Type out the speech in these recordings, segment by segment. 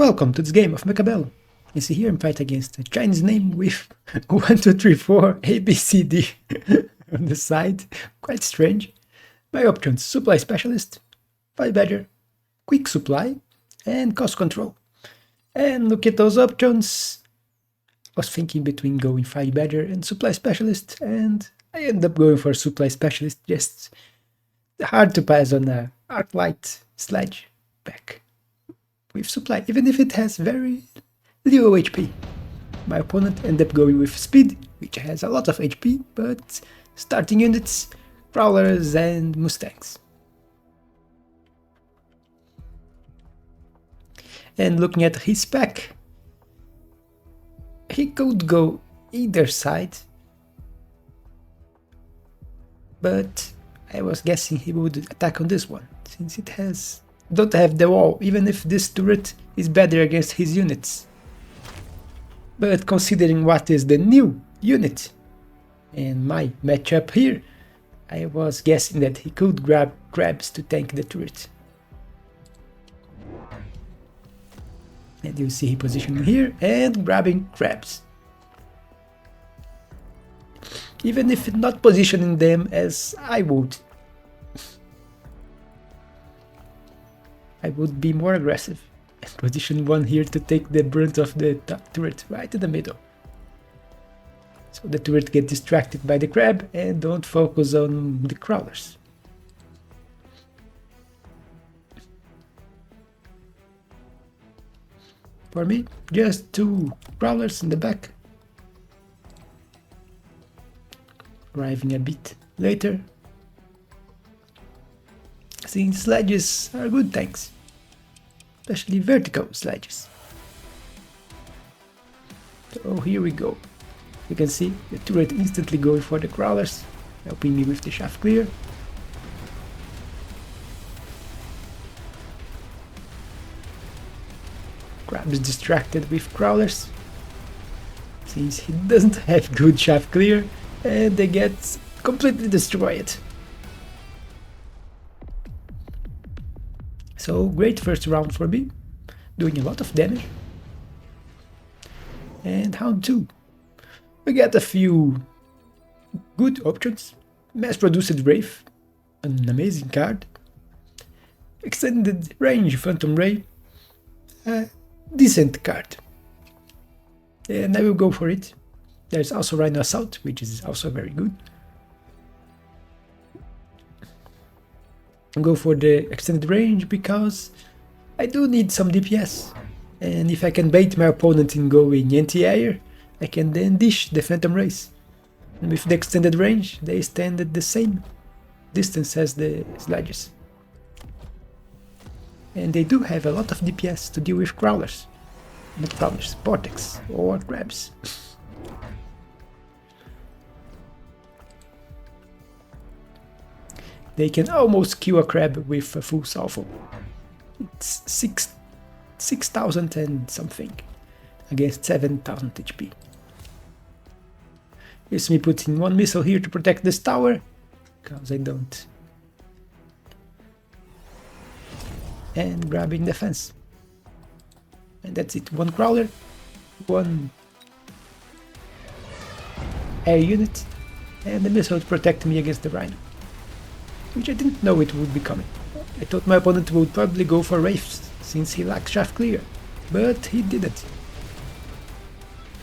Welcome to this game of Mechabellum. You see here I'm fighting against a Chinese name with 1, 2, 3, 4 A, B, C, D on the side. Quite strange. My options: Supply Specialist, Fight Badger, Quick Supply, and Cost Control. And look at those options. I was thinking between going Fight Badger and Supply Specialist, and I ended up going for Supply Specialist. Just hard to pass on a Arc Light Sledge pack with supply, even if it has very low HP. My opponent ended up going with Speed, which has a lot of HP, but starting units, Crawlers and Mustangs. And looking at his pack, he could go either side, but I was guessing he would attack on this one, since it don't have the wall, even if this turret is better against his units. But considering what is the new unit and my matchup here, I was guessing that he could grab crabs to tank the turret. And you see he positioning here and grabbing crabs. Even if not positioning them as I would be more aggressive and position one here to take the brunt of the turret right in the middle. So the turret gets distracted by the crab and don't focus on the crawlers. For me, just 2 crawlers in the back. Arriving a bit later, since sledges are good tanks, especially vertical sledges. So here we go. You can see the turret instantly going for the crawlers, helping me with the shaft clear. Crab is distracted with crawlers, since he doesn't have good shaft clear, and they get completely destroyed. So great first round for me, doing a lot of damage. And round 2, we get a few good options. Mass-produced Wraith, an amazing card. Extended range Phantom Ray, a decent card. And I will go for it. There's also Rhino Assault, which is also very good. I'll go for the extended range because I do need some DPS, and if I can bait my opponent in going anti-air, I can then dish the Phantom Rays. And with the extended range, they stand at the same distance as the sledges. And they do have a lot of DPS to deal with crawlers. Not crawlers, vortex or crabs. They can almost kill a crab with a full salvo. It's 6,000 and something against 7,000 HP. Here's me putting 1 missile here to protect this tower, because I don't. And grabbing the fence. And that's it. 1 crawler, 1 air unit, and the missile to protect me against the rhino, which I didn't know it would be coming. I thought my opponent would probably go for Wraiths, since he lacks shaft clear, but he didn't.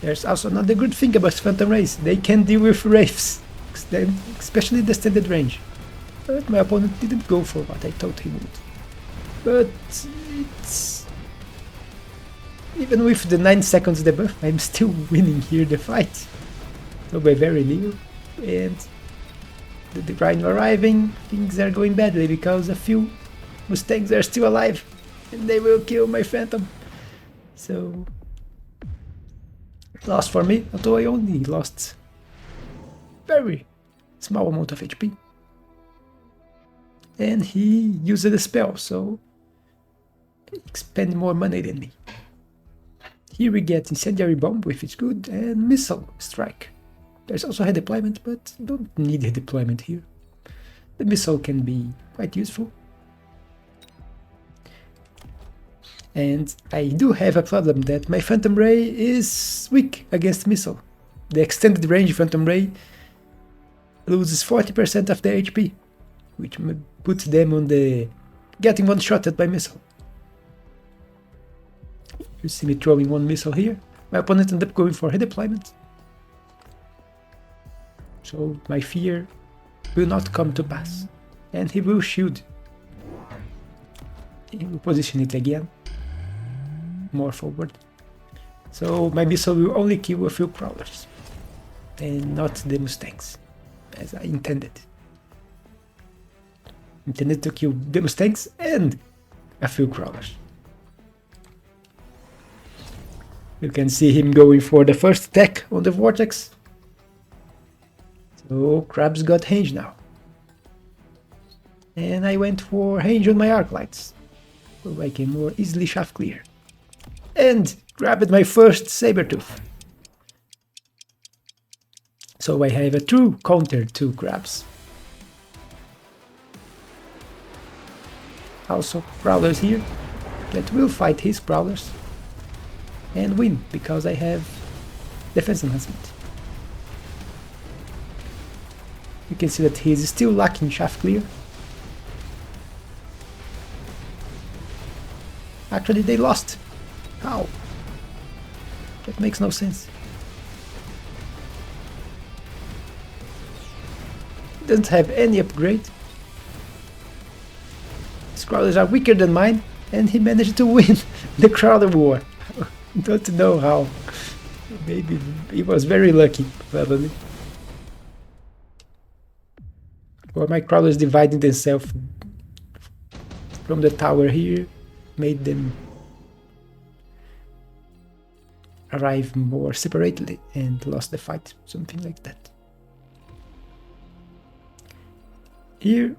There's also another good thing about Phantom Rays: they can deal with Wraiths, especially the extended range. But my opponent didn't go for what I thought he would. But it's... even with the 9 seconds debuff, I'm still winning here the fight. So by very little, and the Rhino arriving, things are going badly because a few Mustangs are still alive and they will kill my Phantom. So lost for me, although I only lost very small amount of HP. And he used a spell, so he spent more money than me. Here we get Incendiary Bomb, which is good, and Missile Strike. There's also head deployment, but don't need head deployment here. The missile can be quite useful. And I do have a problem that my Phantom Ray is weak against missile. The extended range Phantom Ray loses 40% of their HP, which puts them on the getting one-shotted by missile. You see me throwing one missile here. My opponent ended up going for redeployment. So my fear will not come to pass. And he will shield. He will position it again. More forward. So my missile will only kill a few crawlers. And not the Mustangs. As I intended. Intended to kill the Mustangs and a few crawlers. You can see him going for the first attack on the vortex. So crabs got range now. And I went for range on my arc lights. So I can more easily shaft clear. And grabbed my first Sabertooth. So I have a true counter to crabs. Also prowlers here that will fight his prowlers and win because I have defense enhancement. You can see that he is still lacking shaft clear. Actually they lost. How? That makes no sense. Doesn't have any upgrade. His crawlers are weaker than mine, and he managed to win the crawler war. Don't know how. Maybe he was very lucky, probably. Or my crawlers dividing themselves from the tower here made them arrive more separately and lost the fight, something like that. Here,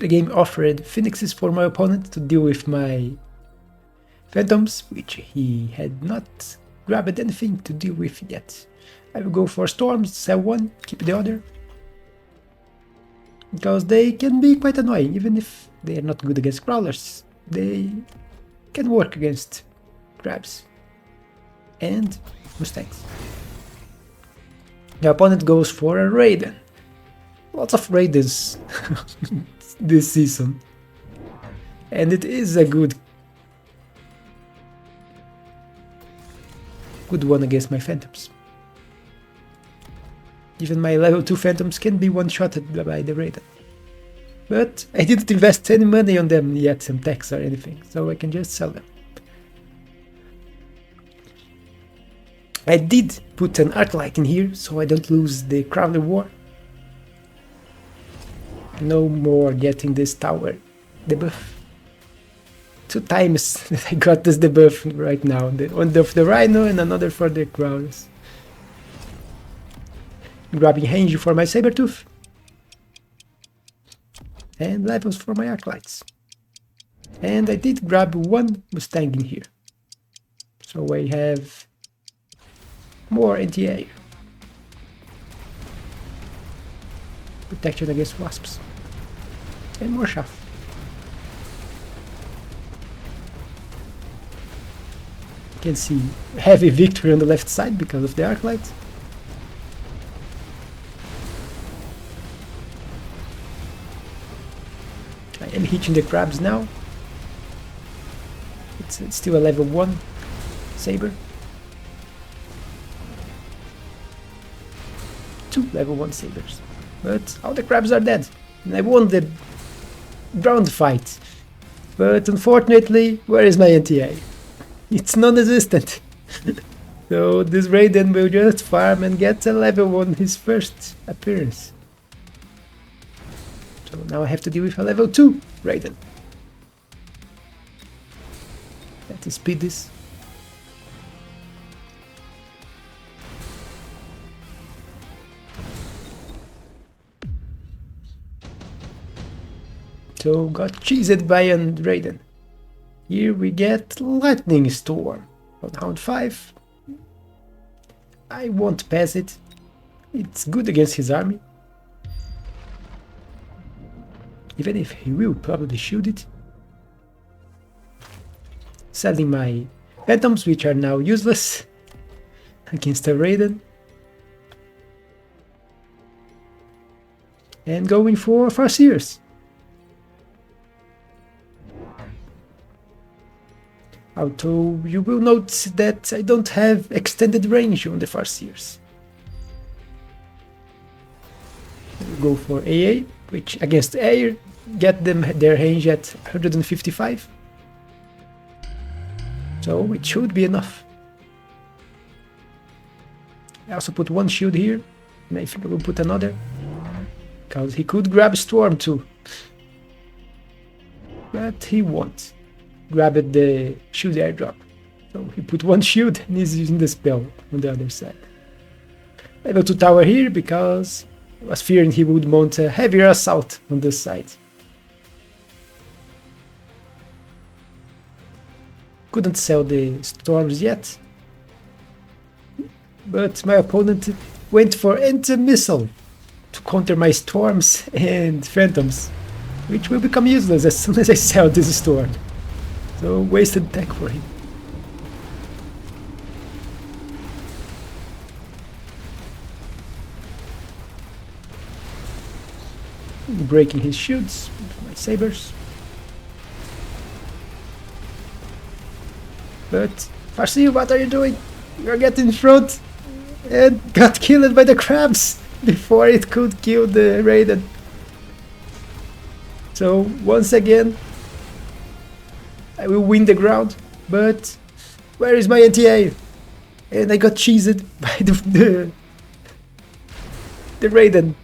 the game offered Phoenixes for my opponent to deal with my Phantoms, which he had not grabbed anything to deal with yet. I will go for Storms, sell one, keep the other. Because they can be quite annoying, even if they are not good against Crawlers. They can work against Crabs and Mustangs. The opponent goes for a Raiden. Lots of Raidens this season. And it is a good one against my Phantoms. Even my level 2 Phantoms can be one-shotted by the Raiden. But I didn't invest any money on them yet, some tax or anything, so I can just sell them. I did put an Arclight in here, so I don't lose the Crawler War. No more getting this tower debuff. 2 times that I got this debuff right now. One of the Rhino and another for the Crawlers. Grabbing range for my Sabertooth. And levels for my Arclights. And I did grab one Mustang in here. So I have more anti-air. Protection against wasps. And more shaft. You can see heavy victory on the left side because of the Arclight. I am hitting the crabs now. It's still a level 1 saber. 2 level 1 sabers. But all the crabs are dead. And I won the ground fight. But unfortunately, where is my NTA? It's non-existent. So this Raiden will just farm and get a level 1 his first appearance. So now I have to deal with a level 2 Raiden. Let's speed this. So got cheesed by a Raiden. Here we get Lightning Storm on round 5. I won't pass it. It's good against his army. Even if he will probably shield it. selling my Phantoms, which are now useless against a Raiden, and going for Farseers. Although you will notice that I don't have extended range on the Farseers. Go for AA, which against air, get them their range at 155. So it should be enough. I also put one shield here, and I think I will put another, because he could grab Storm too. But he won't. Grabbed the shield airdrop. So he put one shield and he's using the spell on the other side. Level 2 tower here because I was fearing he would mount a heavier assault on this side. Couldn't sell the storms yet. But my opponent went for anti-missile to counter my storms and phantoms, which will become useless as soon as I sell this storm. So wasted tech for him. Breaking his shields with my sabers. But Farseer, what are you doing? You're getting in front and got killed by the crabs before it could kill the Raiden. So once again I will win the ground, but where is my anti-air? And I got cheesed by the Raiden.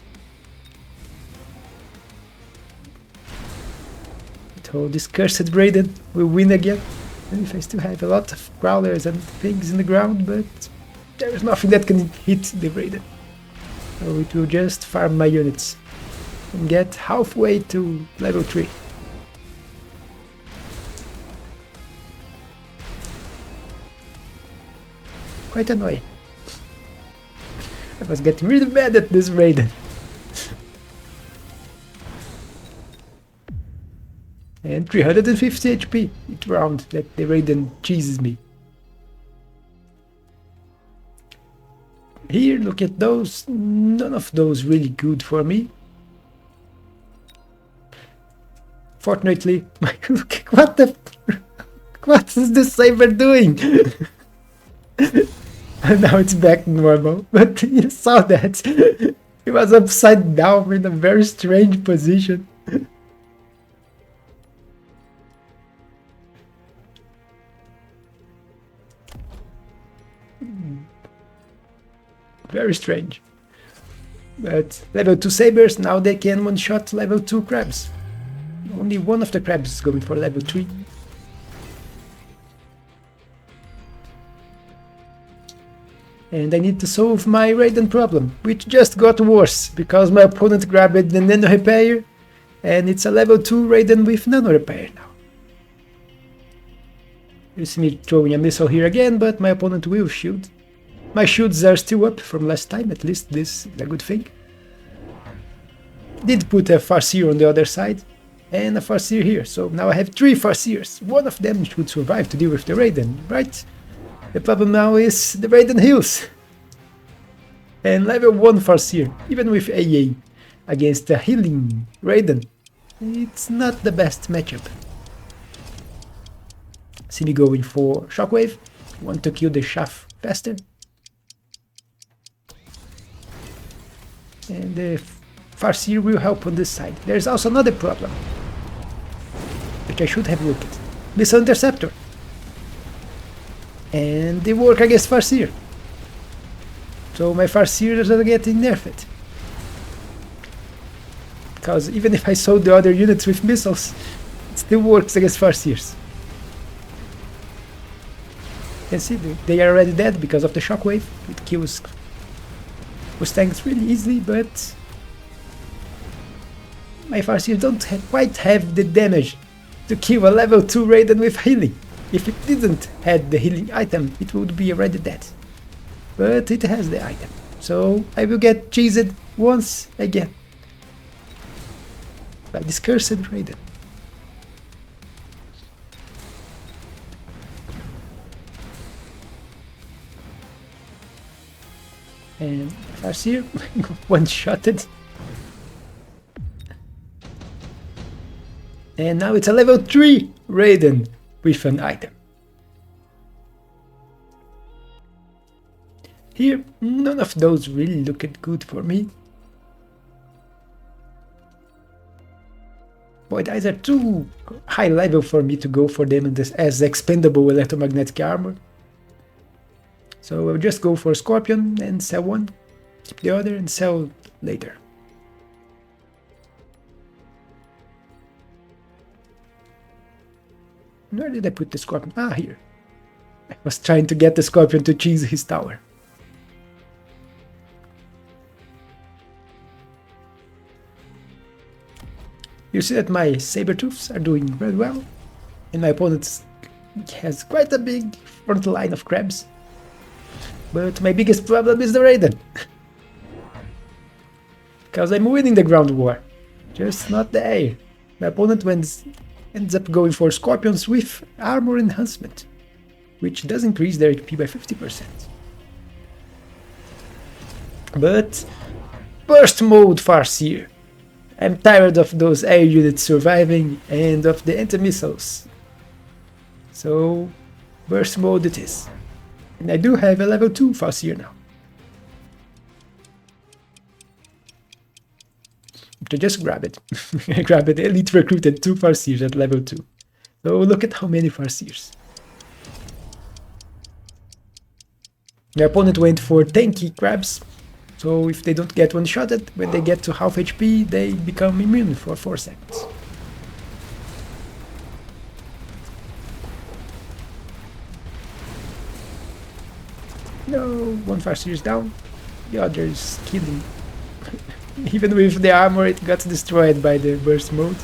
So this cursed Raiden will win again. And if I still have a lot of crawlers and things in the ground, but there is nothing that can hit the Raiden. So it will just farm my units and get halfway to level 3. Quite annoying. I was getting really mad at this Raiden. And 350 HP each round that the Raiden cheeses me. Here, look at those. None of those really good for me. Fortunately, look, what the... What is the Saber doing? And now it's back to normal. But you saw that. It was upside down in a very strange position. Very strange. But level 2 sabers, now they can one-shot level 2 crabs. Only one of the crabs is going for level 3. And I need to solve my Raiden problem, which just got worse, because my opponent grabbed the Nano Repair, and it's a level 2 Raiden with Nano Repair now. You see me throwing a missile here again, but my opponent will shield. My shields are still up from last time, at least this is a good thing. Did put a Farseer on the other side, and a Farseer here, so now I have 3 Farseers. One of them should survive to deal with the Raiden, right? The problem now is the Raiden heals. And level 1 Farseer, even with AA, against a healing Raiden, it's not the best matchup. See me going for Shockwave, want to kill the Shaft faster. And the Farseer will help on this side. There's also another problem, which I should have looked at. Missile Interceptor. And they work against Farseer. So my Farseers are getting nerfed. Because even if I sold the other units with missiles, it still works against Farseers. You can see they are already dead because of the Shockwave. It kills tanks really easily, but my Farseers don't quite have the damage to kill a level 2 Raiden with healing. If it didn't have the healing item, it would be already dead. But it has the item, so I will get cheesed once again by this cursed Raiden. And Farseer one-shotted. And now it's a level 3 Raiden with an item. Here, none of those really looked good for me. Boy, these are too high level for me to go for them as expendable electromagnetic armor. So I'll just go for Scorpion and sell one, keep the other and sell later. Where did I put the Scorpion? Ah, here. I was trying to get the Scorpion to cheese his tower. You see that my Sabertooths are doing very well, and my opponent has quite a big front line of crabs. But my biggest problem is the Raiden. Because I'm winning the ground war, just not the air. My opponent ends up going for Scorpions with armor enhancement, which does increase their HP by 50%. But burst mode Farseer. I'm tired of those air units surviving and of the anti-missiles. So burst mode it is. And I do have a level 2 Farseer now. To just grab it. I grab it. Elite recruited 2 Farseers at level 2. So look at how many Farseers. The opponent went for tanky crabs. So if they don't get one-shotted, when they get to half HP, they become immune for 4 seconds. No, one Farseer is down, the other is killing. Even with the armor it got destroyed by the burst mode.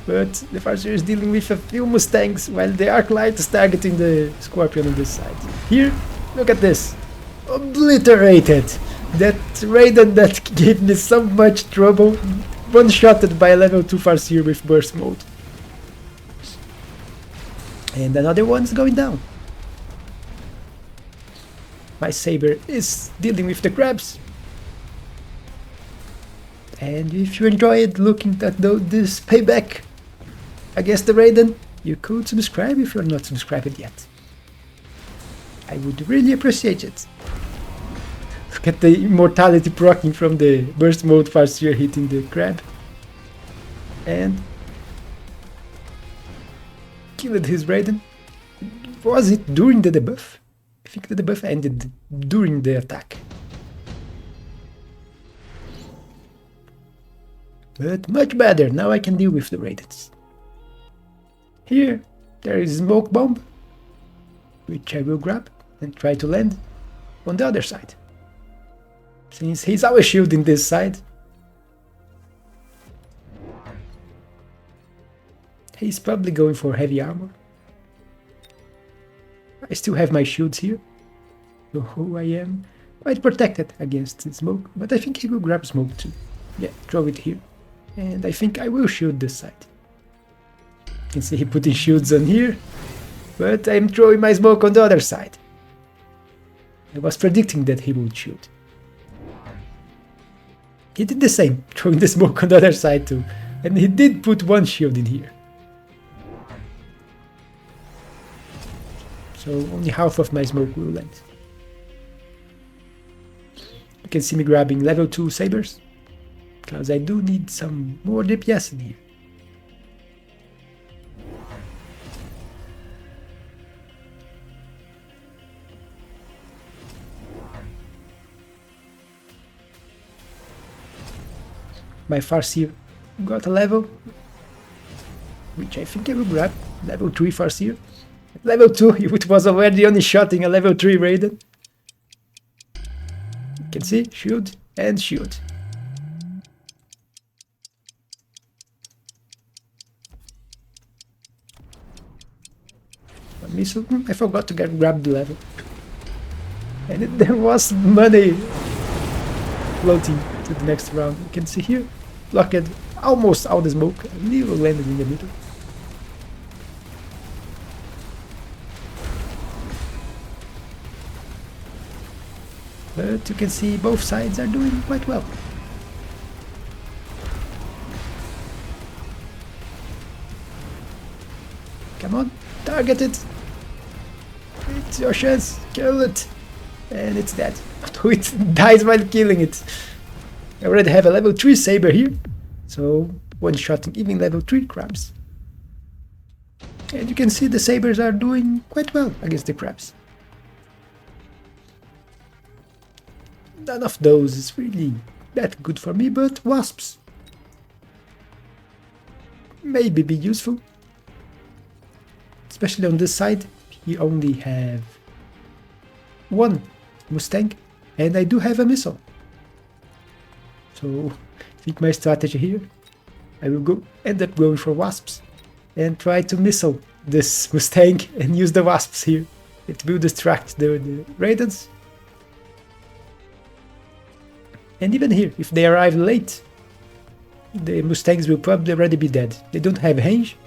But the Farseer is dealing with a few Mustangs while the Arclight is targeting the Scorpion on this side. Here, look at this. Obliterated! That Raiden that gave me so much trouble, one-shotted by a level 2 Farseer with burst mode. And another one's going down. My Saber is dealing with the crabs. And if you enjoyed looking at this payback against the Raiden, you could subscribe if you're not subscribed yet. I would really appreciate it. Look at the immortality proccing from the burst mode Farseer hitting the crab. And killed his Raiden. Was it during the debuff? I think the debuff ended during the attack. But much better, now I can deal with the Raidens. Here, there is Smoke Bomb, which I will grab and try to land on the other side. Since he's always shielding this side. He's probably going for heavy armor. I still have my shields here, so I am quite protected against the smoke, but I think he will grab smoke too. Yeah, throw it here. And I think I will shield this side. You can see he putting shields on here, but I'm throwing my smoke on the other side. I was predicting that he would shield. He did the same, throwing the smoke on the other side too. And he did put one shield in here. So only half of my smoke will land. You can see me grabbing level 2 sabers, because I do need some more DPS in here. My Farseer got a level, which I think I will grab, level 3 Farseer. Level 2, it was already only shotting a level 3 Raiden. You can see, shield and shield. One missile, I forgot to grab the level. And there was money floating to the next round. You can see here, blocked almost all the smoke, a little landed in the middle. but you can see both sides are doing quite well. Come on, target it! It's your chance, kill it! And it's dead. Although it dies while killing it. I already have a level 3 saber here, so one-shotting even level 3 crabs. And you can see the sabers are doing quite well against the crabs. None of those is really that good for me, but wasps maybe be useful. Especially on this side, we only have one Mustang, and I do have a missile. So I think my strategy here, I will end up going for wasps and try to missile this Mustang and use the wasps here. It will distract the raiders. And even here, if they arrive late, the Mustangs will probably already be dead. They don't have range,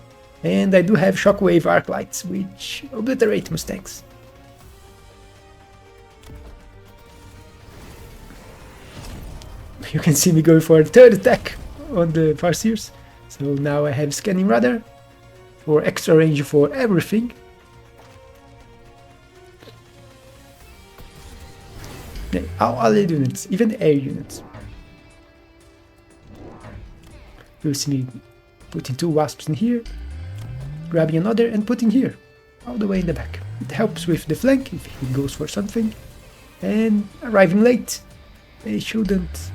and I do have shockwave arc lights, which obliterate Mustangs. You can see me going for a third attack on the Farseers. So now I have scanning radar for extra range for everything. All units, even air units. You'll see me putting 2 wasps in here, grabbing another and putting here, all the way in the back. It helps with the flank if he goes for something, and arriving late, they shouldn't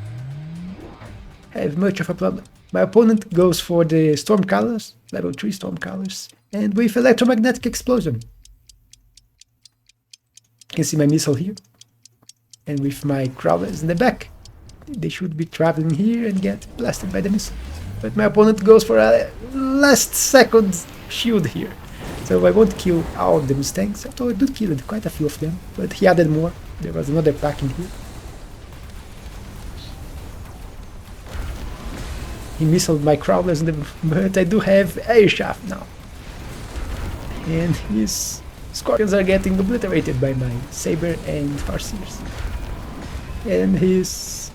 have much of a problem. My opponent goes for the storm colors, level 3 storm colors, and with electromagnetic explosion. You can see my missile here, and with my crawlers in the back, they should be traveling here and get blasted by the missile. But my opponent goes for a last second shield here. So I won't kill all of the Mustangs, although I did kill quite a few of them, but he added more. There was another pack in here. He missiled my crawlers, but I do have air shaft now. And his scorpions are getting obliterated by my saber and farseers. And his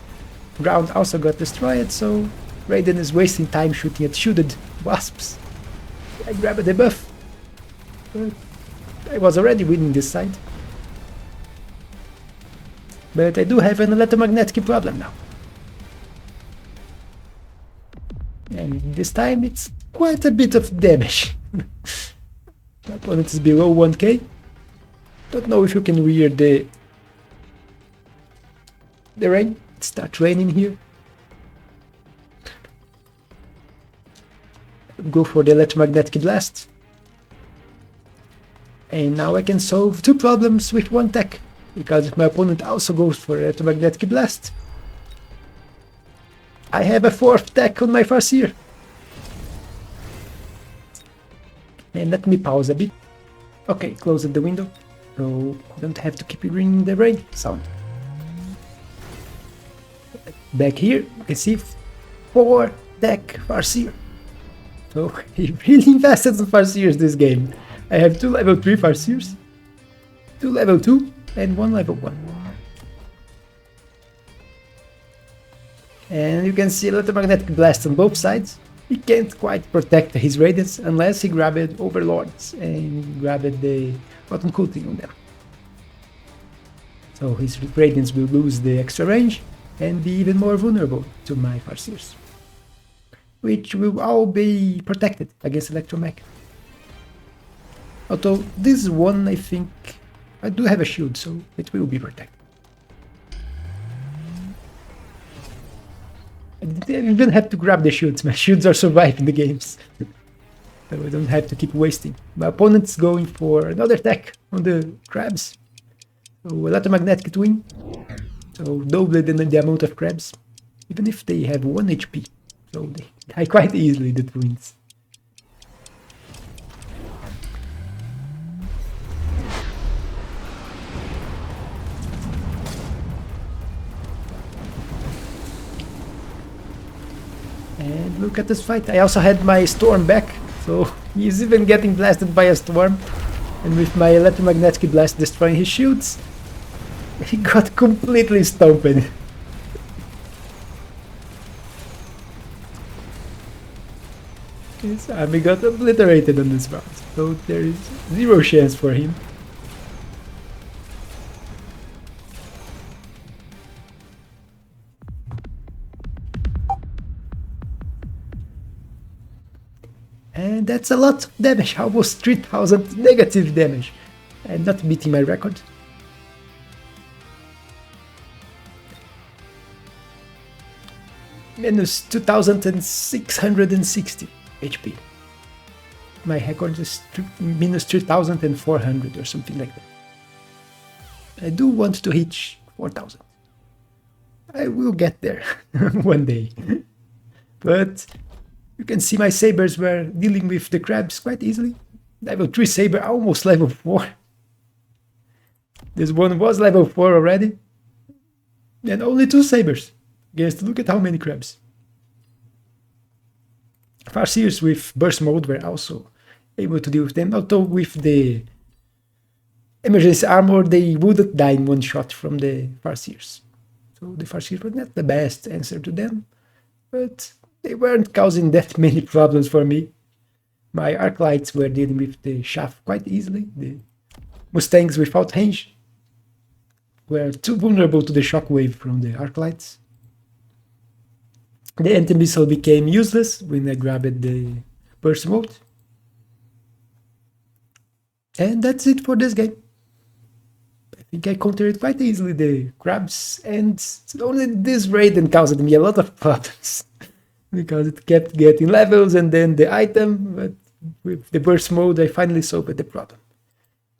ground also got destroyed, so Raiden is wasting time shooting at shielded wasps. I grabbed a debuff, but I was already winning this side. But I do have an electromagnetic problem now. And this time it's quite a bit of damage. My opponent is below 1k. Don't know if you can rear the rain. It starts raining here. Go for the electromagnetic blast. And now I can solve 2 problems with 1 tech, because if my opponent also goes for electromagnetic blast, I have a 4th tech on my Farseer. And let me pause a bit. Okay, close the window, so don't have to keep hearing the rain sound. Back here, you can see 4 tech Farseer. So he really invested in Farseers this game. I have 2 level 3 Farseers, 2 level 2, and 1 level 1. And you can see electromagnetic blast on both sides. He can't quite protect his radiance unless he grabbed Overlords and grabbed the bottom coating on them. So his radiance will lose the extra range and be even more vulnerable to my Farseers, which will all be protected against electromech. Although this one, I think, I do have a shield, so it will be protected. I didn't even have to grab the shields, my shields are surviving the games. So I don't have to keep wasting. My opponent's going for another attack on the crabs. So electromagnetic twin, so double the amount of crabs, even if they have 1 HP. So they die quite easily, the twins. And look at this fight. I also had my storm back, so he's even getting blasted by a storm. And with my electromagnetic blast destroying his shields, He got completely stomped. His army got obliterated on this round, so there is zero chance for him. And that's a lot of damage, almost 3000 negative damage. I'm not beating my record. Minus 2660 HP. My record is minus 3400 or something like that. I do want to hit 4000. I will get there one day. But you can see my sabers were dealing with the crabs quite easily. Level 3 saber, almost level 4. This one was level 4 already. And only 2 sabers. Guess, look at how many crabs. Farseers with burst mode were also able to deal with them, although with the emergency armor they wouldn't die in one shot from the Farseers. So the Farseers were not the best answer to them, but they weren't causing that many problems for me. My Arclights were dealing with the shaft quite easily. The Mustangs without range were too vulnerable to the shockwave from the Arclights. The anti-missile became useless when I grabbed the burst mode. And that's it for this game. I think I countered quite easily the crabs, and only this raid caused me a lot of problems. Because it kept getting levels and then the item, but with the burst mode I finally solved the problem.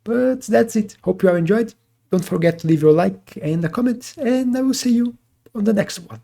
But that's it. Hope you have enjoyed. Don't forget to leave your like and a comment, and I will see you on the next one.